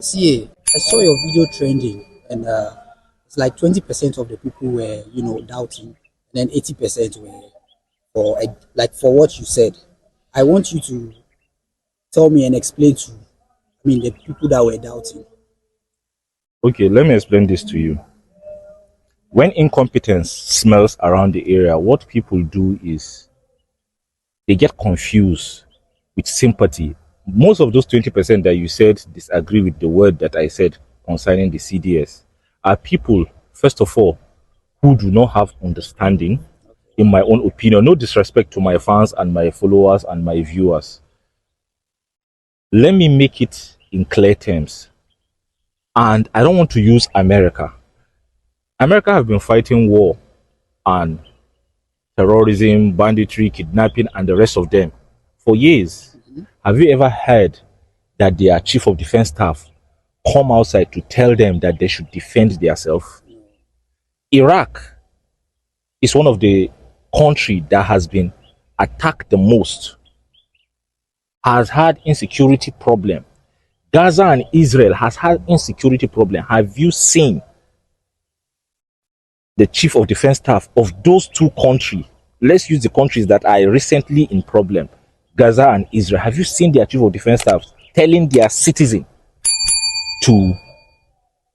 See, I saw your video trending, and it's like 20% of the people were, doubting, and then 80% were for like for what you said. I want you to tell me and explain to, the people that were doubting. Okay, let me explain this to you. When incompetence smells around the area, what people do is they get confused with sympathy. Most of those 20% that you said disagree with the word that I said concerning the CDS are people, first of all, who do not have understanding, in my own opinion. No disrespect to my fans and my followers and my viewers. Let me make it in clear terms. And I don't want to use America. America have been fighting war and terrorism, banditry, kidnapping, and the rest of them for years. Have you ever heard that their chief of defense staff come outside to tell them that they should defend themselves? Iraq is one of the countries that has been attacked the most, has had insecurity problem. Gaza and Israel has had insecurity problem. Have you seen the chief of defense staff of those two countries? Let's use the countries that are recently in problem, Gaza and Israel. Have you seen their chief of defense staff telling their citizen to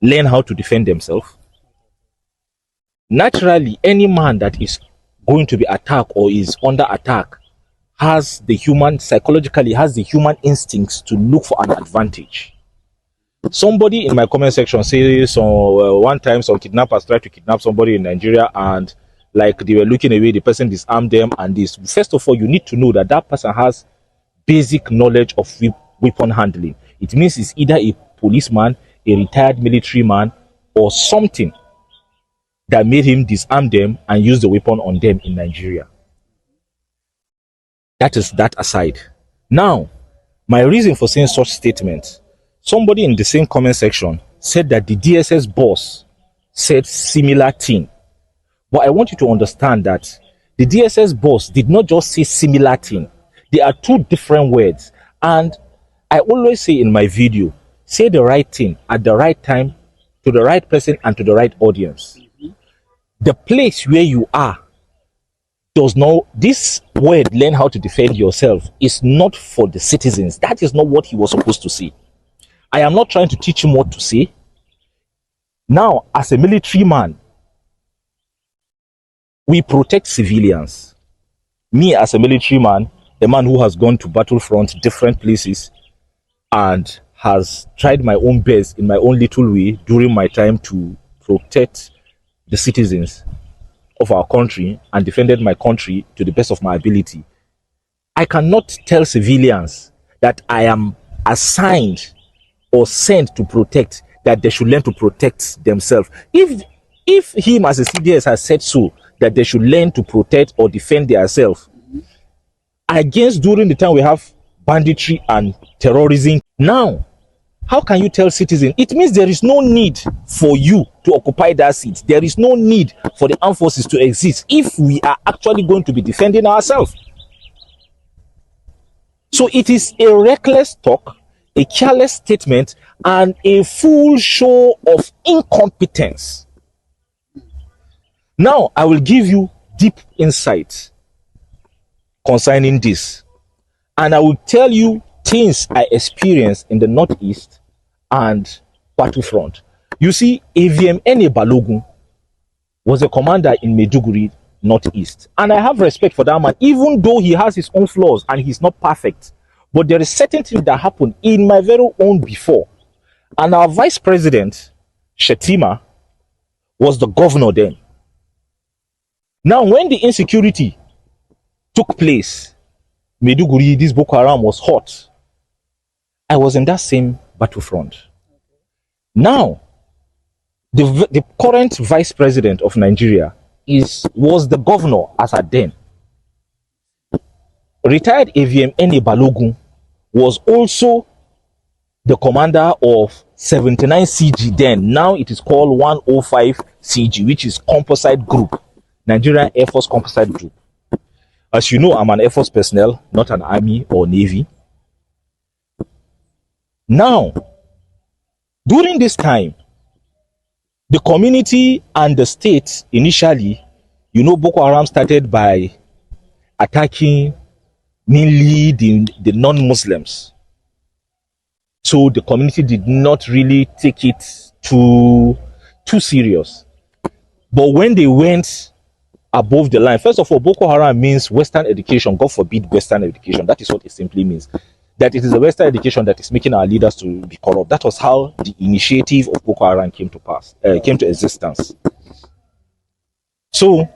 learn how to defend themselves? Naturally, any man that is going to be attacked or is under attack has the human, psychologically has the human instincts to look for an advantage. Somebody in my comment section says one time some kidnappers tried to kidnap somebody in Nigeria, and like they were looking away, the person disarmed them. And this, first of all, you need to know that that person has basic knowledge of weapon handling. It means it's either a policeman, a retired military man, or something that made him disarm them and use the weapon on them in Nigeria. That is that aside. Now, my reason for saying such statements, somebody in the same comment section said that the DSS boss said similar thing. But I want you to understand that the DSS boss did not just say similar thing. They are two different words. And I always say in my video, say the right thing at the right time to the right person and to the right audience. The place where you are does not, this word, learn how to defend yourself, is not for the citizens. That is not what he was supposed to say. I am not trying to teach him what to say. Now, as a military man, we protect civilians. Me as a military man, a man who has gone to battlefront, different places, and has tried my own best in my own little way during my time to protect the citizens of our country and defended my country to the best of my ability. I cannot tell civilians that I am assigned or sent to protect, that they should learn to protect themselves. If him as a CDS has said so, that they should learn to protect or defend themselves against during the time we have banditry and terrorism. Now, how can you tell citizens? It means there is no need for you to occupy that seat. There is no need for the armed forces to exist if we are actually going to be defending ourselves. So it is a reckless talk, a careless statement, and a full show of incompetence. Now, I will give you deep insights concerning this, and I will tell you things I experienced in the Northeast and battlefront. You see, AVM Ene Balogun was a commander in Maiduguri, Northeast, and I have respect for that man, even though he has his own flaws and he's not perfect. But there is certain things that happened in my very own before, and our vice president Shetima was the governor then. Now, when the insecurity took place, Maiduguri, this Boko Haram was hot. I was in that same battlefront. Now, the current vice president of Nigeria was the governor as at then. Retired AVM Ene Balogun was also the commander of 79 CG then. Now it is called 105 CG, which is Composite Group, Nigerian Air Force Composite Group. As you know, I'm an Air Force personnel, not an Army or Navy. Now, During this time, the community and the state initially, Boko Haram started by attacking mainly the non-Muslims. So the community did not really take it too serious. But when they went above the line, first of all, Boko Haram means Western education. God forbid Western education. That is what it simply means. That it is the Western education that is making our leaders to be corrupt. That was how the initiative of Boko Haram came to existence. So,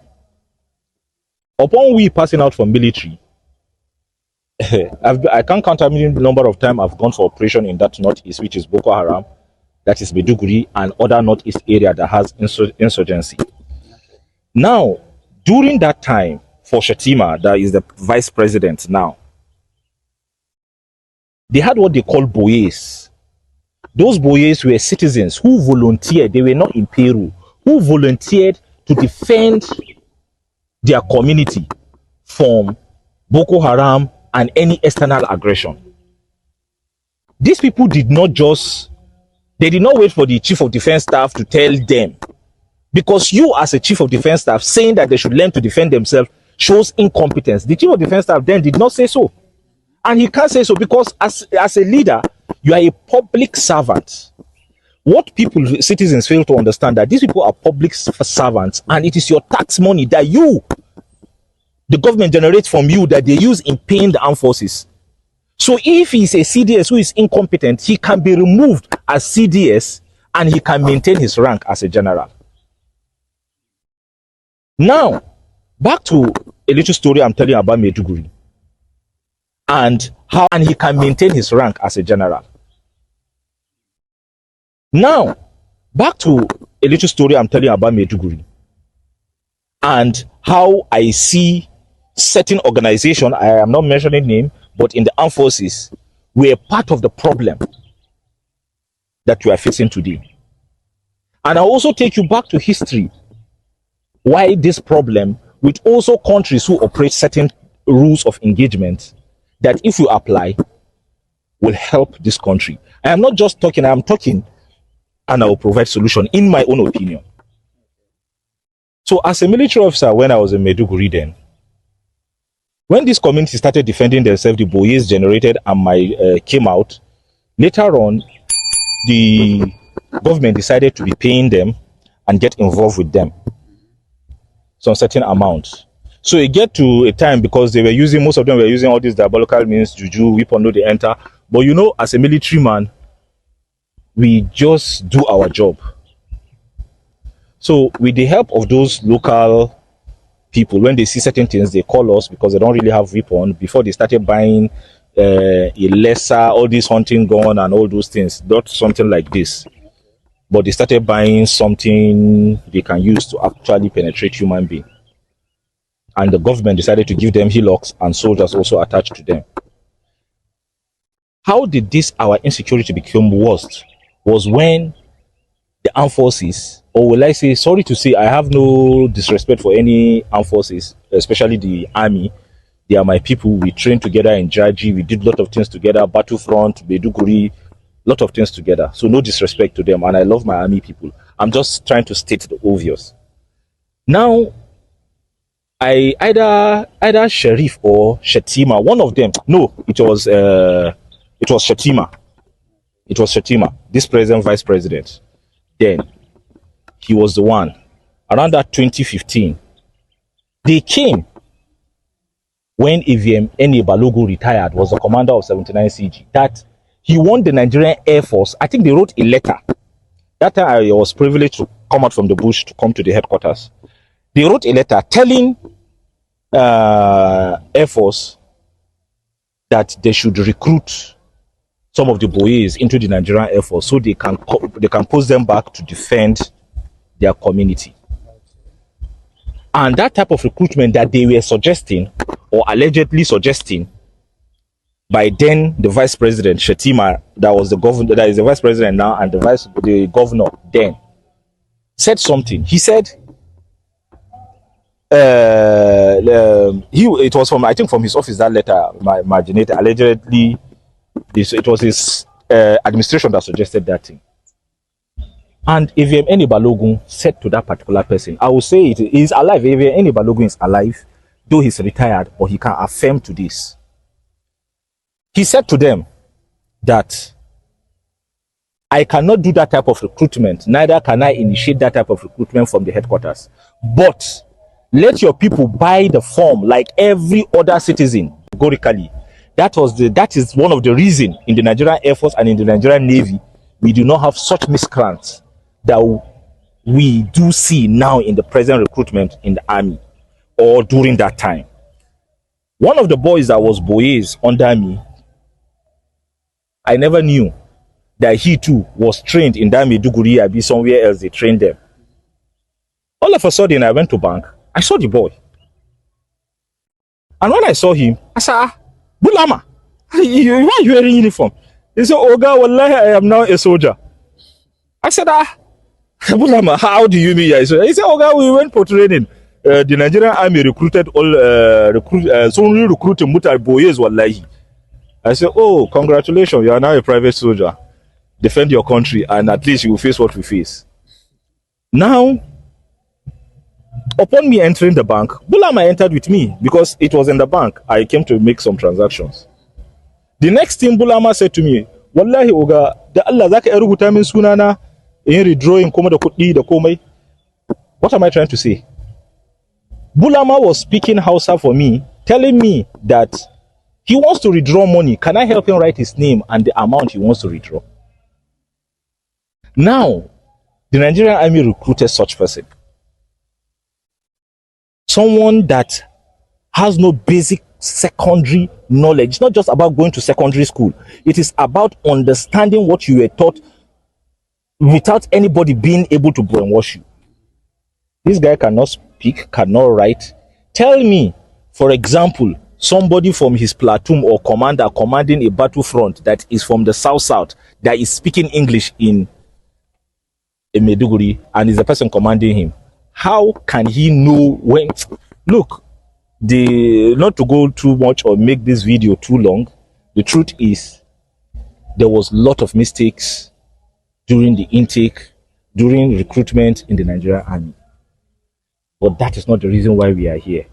upon we passing out from military, I can't count how many number of times I've gone for operation in that northeast, which is Boko Haram, that is Maiduguri, and other northeast area that has insurgency. Now, during that time, for Shetima, that is the vice president now, they had what they call boyes. Those boyes were citizens who volunteered, they were not in Peru, who volunteered to defend their community from Boko Haram and any external aggression. These people did not wait for the chief of defense staff to tell them, because you as a chief of defense staff saying that they should learn to defend themselves shows incompetence. The chief of defense staff then did not say so. And he can't say so because as a leader, you are a public servant. What citizens fail to understand, that these people are public servants, and it is your tax money that the government generates from you, that they use in paying the armed forces. So if he's a CDS who is incompetent, he can be removed as CDS and he can maintain his rank as a general. Now, back to a little story I'm telling about Maiduguri and how he can maintain his rank as a general. Now, back to a little story I'm telling about Maiduguri and how I see certain organization, I am not mentioning name, but in the armed forces, were part of the problem that you are facing today. And I'll also take you back to history, why this problem with also countries who operate certain rules of engagement that if you apply will help this country. I am not just talking, I am talking and I will provide solution in my own opinion. So as a military officer, when I was in Maiduguri then, when this community started defending themselves, the boys generated and came out. Later on, the government decided to be paying them and get involved with them some certain amount. So it get to a time, because most of them were using all these diabolical means, juju, weapon, no they enter. But as a military man, we just do our job. So with the help of those local people, when they see certain things, they call us because they don't really have weapon. Before they started buying a lesser, all this hunting gun and all those things, not something like this. But they started buying something they can use to actually penetrate human being. And the government decided to give them hillocks and soldiers also attached to them. How did our insecurity become worse? Was when the armed forces, or will I say, sorry to say, I have no disrespect for any armed forces, especially the army. They are my people. We trained together in Jaji. We did a lot of things together, Battlefront, Maiduguri, lot of things together. So no disrespect to them, and I love my army people. I'm just trying to state the obvious. Now, I either Sheriff or Shetima, one of them. No, it was Shetima. It was Shetima, this present vice president. Then he was the one. Around that 2015, they came when EVM Eni Balogun retired, was the commander of 79 CG, that he won the Nigerian Air Force. I think they wrote a letter. That time I was privileged to come out from the bush to come to the headquarters. They wrote a letter telling Air Force that they should recruit some of the boys into the Nigerian Air Force so they can post them back to defend their community. And that type of recruitment that they were suggesting or allegedly suggesting by then the vice president Shetima, that was the governor, that is the vice president now, and the governor then, said something. He said it was from, I think, from his office, that letter marginated allegedly. It was his administration that suggested that thing. And if any Balogun said to that particular person, I will say it is alive. If any Balogun is alive, though he's retired, or he can affirm to this. He said to them that I cannot do that type of recruitment, neither can I initiate that type of recruitment from the headquarters. But let your people buy the form like every other citizen, categorically. That is one of the reasons in the Nigerian Air Force and in the Nigerian Navy, we do not have such miscreants that we do see now in the present recruitment in the army or during that time. One of the boys that was boys under me, I never knew that he too was trained in that Maiduguri or be somewhere else they trained them. All of a sudden, I went to bank. I saw the boy. And when I saw him, I said, Bulama, why are you wearing uniform? He said, Oga, wallahi, I am now a soldier. I said, Bulama, how do you mean? He said, Oga, we went for training. The Nigerian army recruited so only recruiting mutar boys, wallahi. I said, oh, congratulations, you are now a private soldier. Defend your country, and at least you will face what we face. Now, upon me entering the bank, Bulama entered with me because it was in the bank. I came to make some transactions. The next thing Bulama said to me, Wallahi Oga, da Allah zaka yi rubuta min sunana in redrawing kuma da kuɗi da komai. What am I trying to say? Bulama was speaking Hausa for me, telling me that he wants to withdraw money. Can I help him write his name and the amount he wants to withdraw? Now, the Nigerian army recruited such person. Someone that has no basic secondary knowledge. It's not just about going to secondary school. It is about understanding what you were taught without anybody being able to brainwash you. This guy cannot speak, cannot write. Tell me, for example, somebody from his platoon or commander commanding a battlefront that is from the south that is speaking English in Maiduguri and is the person commanding him. How can he know when? Look, not to go too much or make this video too long, the truth is there was a lot of mistakes during the intake, during recruitment in the Nigerian army. But that is not the reason why we are here.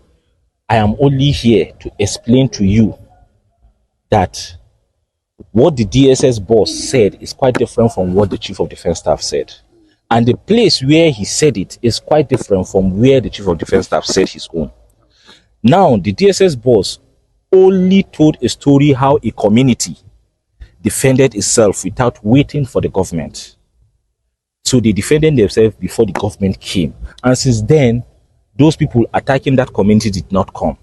I am only here to explain to you that what the DSS boss said is quite different from what the Chief of Defense Staff said. And the place where he said it is quite different from where the Chief of Defense Staff said his own. Now, the DSS boss only told a story how a community defended itself without waiting for the government. So they defended themselves before the government came. And since then, those people attacking that community did not come.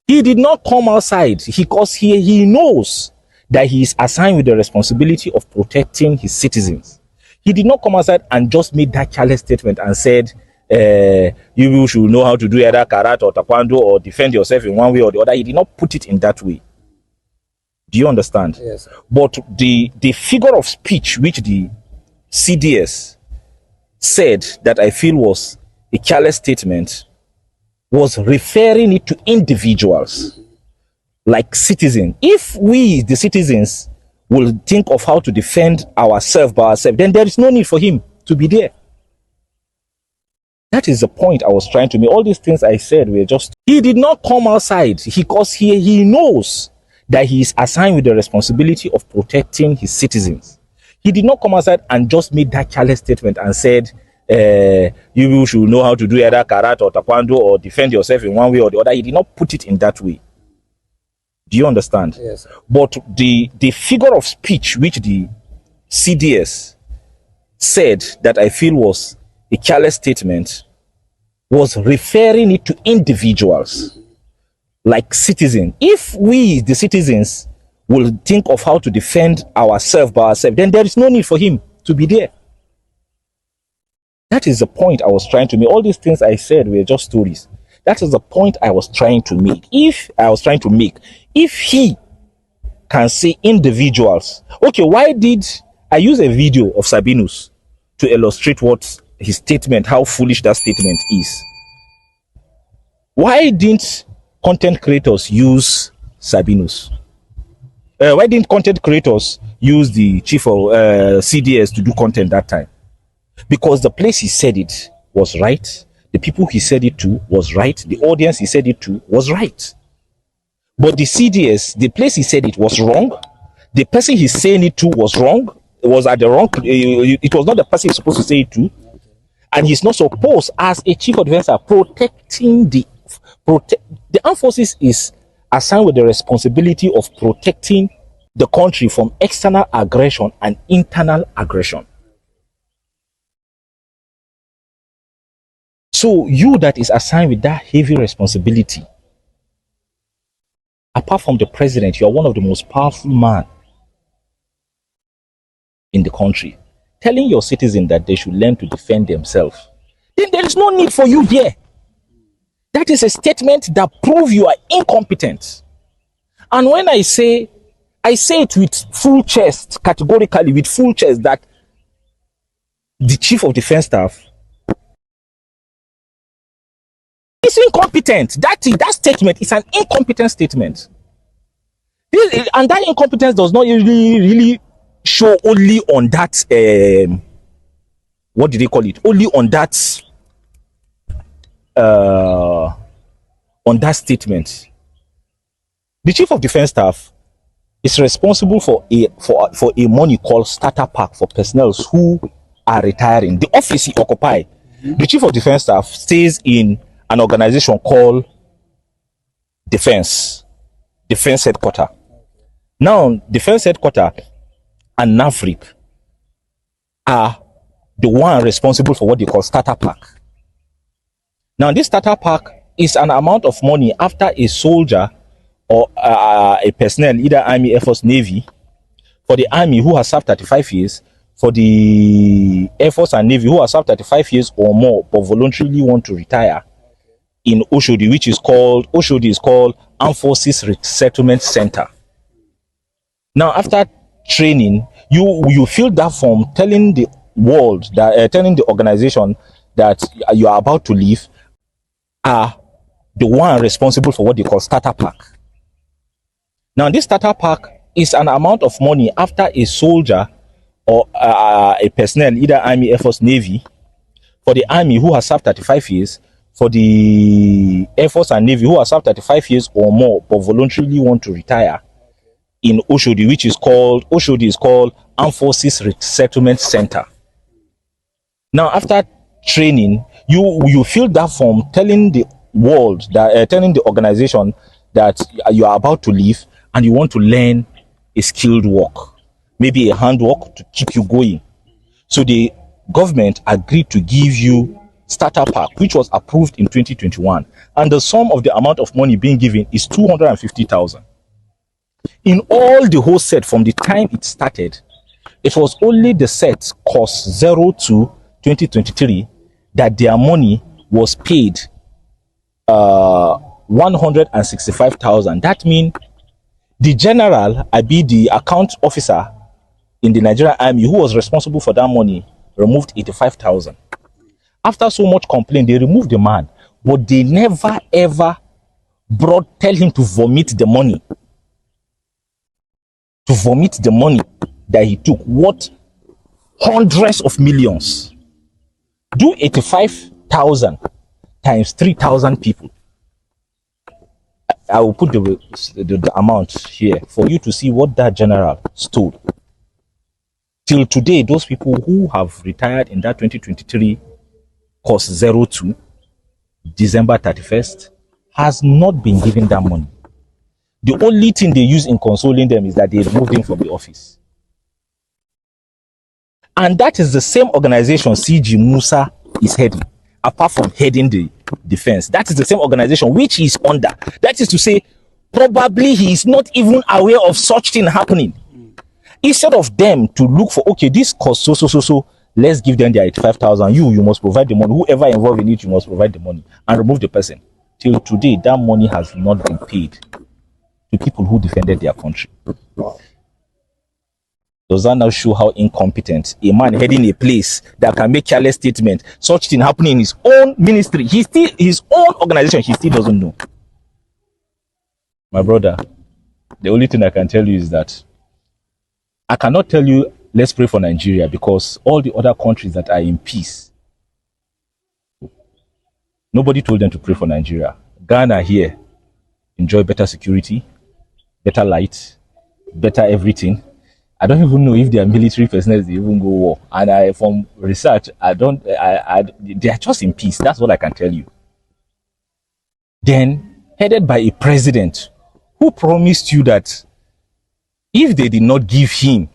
He did not come outside because he knows that he is assigned with the responsibility of protecting his citizens. He did not come outside and just made that careless statement and said, you should know how to do either karate or taekwondo or defend yourself in one way or the other. He did not put it in that way. Do you understand? Yes. But the figure of speech which the CDS said that I feel was a careless statement was referring it to individuals like citizens. If we, the citizens, will think of how to defend ourselves by ourselves, then there is no need for him to be there. That is the point I was trying to make. All these things I said were just... He did not come outside because he knows that he is assigned with the responsibility of protecting his citizens. He did not come outside and just made that careless statement and said, you should know how to do either karate or taekwondo or defend yourself in one way or the other. He did not put it in that way. Do you understand? Yes. But the figure of speech which the CDS said that I feel was a careless statement was referring it to individuals like citizens. If we, the citizens, will think of how to defend ourselves by ourselves, then there is no need for him to be there. That is the point I was trying to make. All these things I said were just stories. That is the point I was trying to make. If he can say individuals, okay, why did I use a video of Sabinus to illustrate what his statement, how foolish that statement is? Why didn't content creators use Sabinus? Why didn't content creators use the chief of CDS to do content that time, because the place he said it was right, the people he said it to was right, the audience he said it to was right. But the CDS, the place he said it was wrong, the person he's saying it to was wrong, it was at the wrong, it was not the person he's supposed to say it to, and he's not supposed, as a chief of defense, protecting the armed forces is assigned with the responsibility of protecting the country from external aggression and internal aggression. So you that is assigned with that heavy responsibility, apart from the president, you are one of the most powerful men in the country, telling your citizens that they should learn to defend themselves, then there is no need for you there. That is a statement that proves you are incompetent. And when I say it with full chest, categorically with full chest, that the chief of defense staff is incompetent. That statement is an incompetent statement. And that incompetence does not really show only on that, what did they call it? Only on that statement. The chief of defense staff is responsible for a money called starter pack for personnel who are retiring. The office he occupy, the chief of defense staff stays in an organization called Defense Headquarters. Now, Defense Headquarters and NAFRIC are the one responsible for what they call starter pack. Now, this starter pack is an amount of money after a soldier or a personnel, either Army, Air Force, Navy, for the Army who has served 35 years, for the Air Force and Navy who has served 35 years or more but voluntarily want to retire in Oshodi, which is called Armed Forces Resettlement Center. Now, after training, you fill that form telling the world, that telling the organization that you are about to leave, are the one responsible for what they call starter pack. Now, this starter pack is an amount of money after a soldier or a personnel, either Army, Air Force, Navy, for the Army who has served 35 years, for the Air Force and Navy who has served 35 years or more but voluntarily want to retire in Oshodi, which is called Armed Forces Resettlement Center. Now, after training, you fill that form telling the world, that telling the organization that you are about to leave and you want to learn a skilled work, maybe a handwork to keep you going. So the government agreed to give you starter pack, which was approved in 2021, and the sum of the amount of money being given is 250,000. In all the whole set, from the time it started, it was only the set cost 0 to 2023 that their money was paid 165,000. That means the general, the account officer in the Nigerian Army who was responsible for that money removed 85,000. After so much complaint, they removed the man, but they never ever tell him to vomit the money. To vomit the money that he took, what hundreds of millions. Do 85,000 times 3,000 people. I will put the amount here for you to see what that general stole. Till today, those people who have retired in that 2023 cost 0 to December 31st has not been given that money. The only thing they use in consoling them is that they removed him from the office. And that is the same organization CG Musa is heading, apart from heading the defense. That is the same organization which he is under. That is to say, probably he is not even aware of such thing happening. Instead of them to look for, okay, this cost so, let's give them their 85,000. You must provide the money. Whoever involved in it, you must provide the money and remove the person. Till today, that money has not been paid to people who defended their country. Does that now show how incompetent a man heading a place that can make careless statement, such thing happening in his own ministry, his own organization, he still doesn't know? My brother, the only thing I can tell you is that I cannot tell you, let's pray for Nigeria, because all the other countries that are in peace, nobody told them to pray for Nigeria. Ghana here enjoy better security, better light, better everything. I don't even know if their military personnel they even go war. And from research, they are just in peace. That's what I can tell you. Then, headed by a president who promised you that if they did not give him,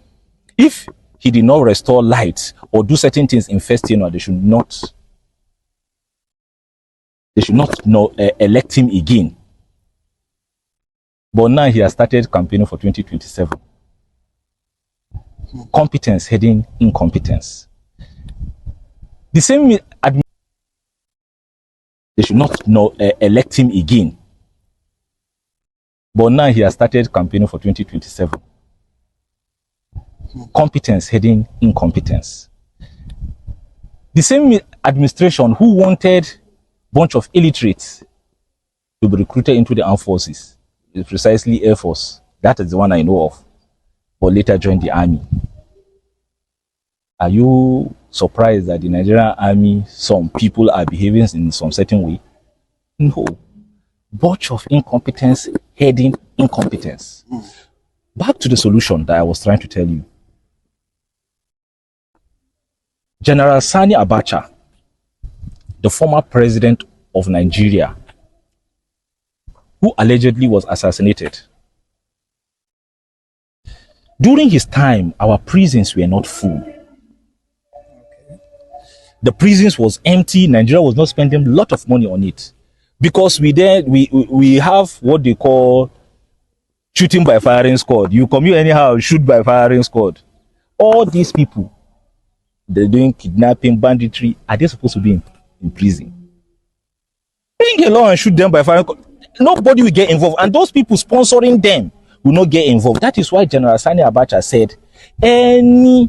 if he did not restore light or do certain things in first tenure, they should not elect him again. But now he has started campaigning for 2027. Competence heading incompetence. The same they should not elect him again. But now he has started campaigning for 2027. Competence heading incompetence. The same administration who wanted a bunch of illiterates to be recruited into the armed forces, precisely Air Force. That is the one I know of. But later joined the army. Are you surprised that the Nigerian army, some people are behaving in some certain way? No. Bunch of incompetence heading incompetence. Back to the solution that I was trying to tell you. General Sani Abacha, the former president of Nigeria, who allegedly was assassinated. During his time, our prisons were not full. The prisons was empty. Nigeria was not spending a lot of money on it. Because we have what they call shooting by firing squad. You come here anyhow, shoot by firing squad. All these people, they're doing kidnapping, banditry. Are they supposed to be in prison? Bring along and shoot them by firing squad. Nobody will get involved. And those people sponsoring them will not get involved. That is why General Sani Abacha said, any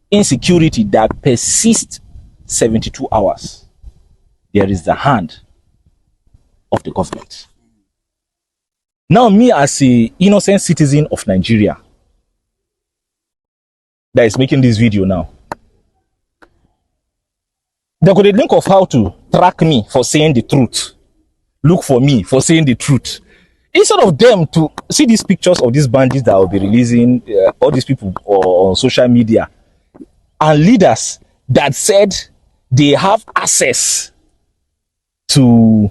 insecurity that persists 72 hours, there is the hand of the government. Now, me as a innocent citizen of Nigeria that is making this video now, they got a link of how to track me for saying the truth. Look for me for saying the truth. Instead of them to see these pictures of these bandits that will be releasing, all these people on social media, and leaders that said they have access to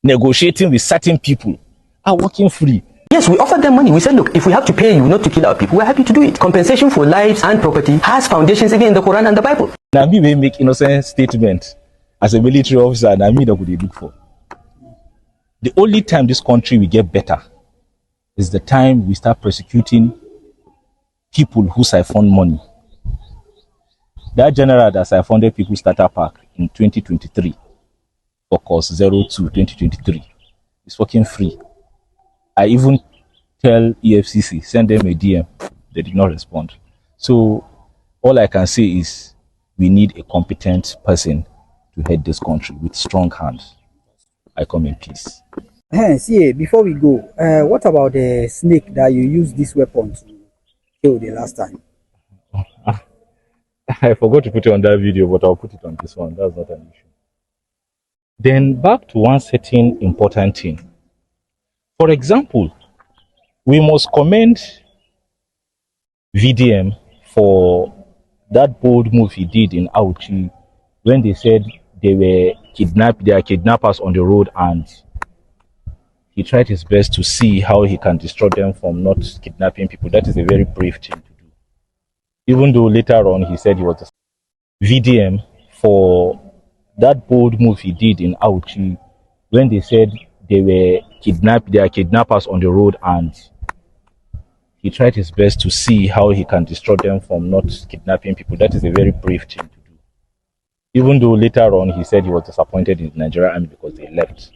negotiating with certain people are working free. Yes, we offered them money. We said, look, if we have to pay you not to kill our people, we're happy to do it. Compensation for lives and property has foundations even in the Quran and the Bible. Now, me may make innocent statement as a military officer, and I mean that would they look for. The only time this country will get better is the time we start persecuting people who siphon money. That general that siphoned people starter pack in 2023 for course 02 2023 is working free. I even tell EFCC, send them a DM. They did not respond. So all I can say is we need a competent person to head this country with strong hands. I come in peace. See, before we go, what about the snake that you used this weapon to kill the last time? I forgot to put it on that video, but I'll put it on this one. That's not an issue. Then back to one certain important thing. For example, we must commend VDM for that bold move he did in Auchi when they said they are kidnappers on the road, and he tried his best to see how he can destroy them from not kidnapping people. That is a very brave thing to do. Even though later on he said he was the VDM for that bold move he did in Auchi when they said they are kidnappers on the road, and he tried his best to see how he can destroy them from not kidnapping people. That is a very brave thing to do. Even though later on he said he was disappointed in the Nigerian army because they left.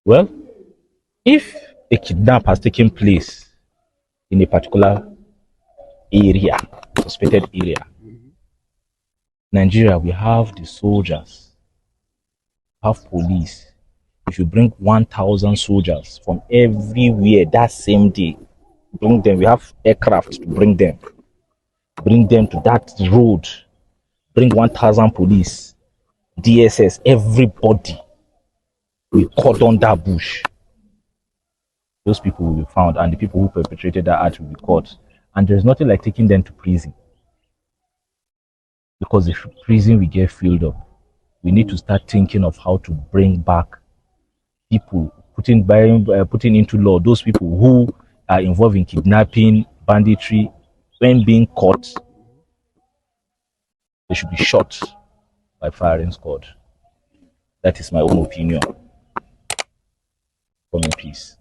Well, if a kidnap has taken place in a particular area, suspected area, Nigeria, we have the soldiers, have police. If you bring 1,000 soldiers from everywhere that same day, bring them. We have aircraft to bring them to that road, bring 1,000 police, DSS, everybody. We cordon that bush. Those people will be found, and the people who perpetrated that act will be caught. And there's nothing like taking them to prison, because the prison will get filled up. We need to start thinking of how to bring back people, putting into law those people who are involved in kidnapping, banditry. When being caught, they should be shot by firing squad. That is my own opinion. Come in peace.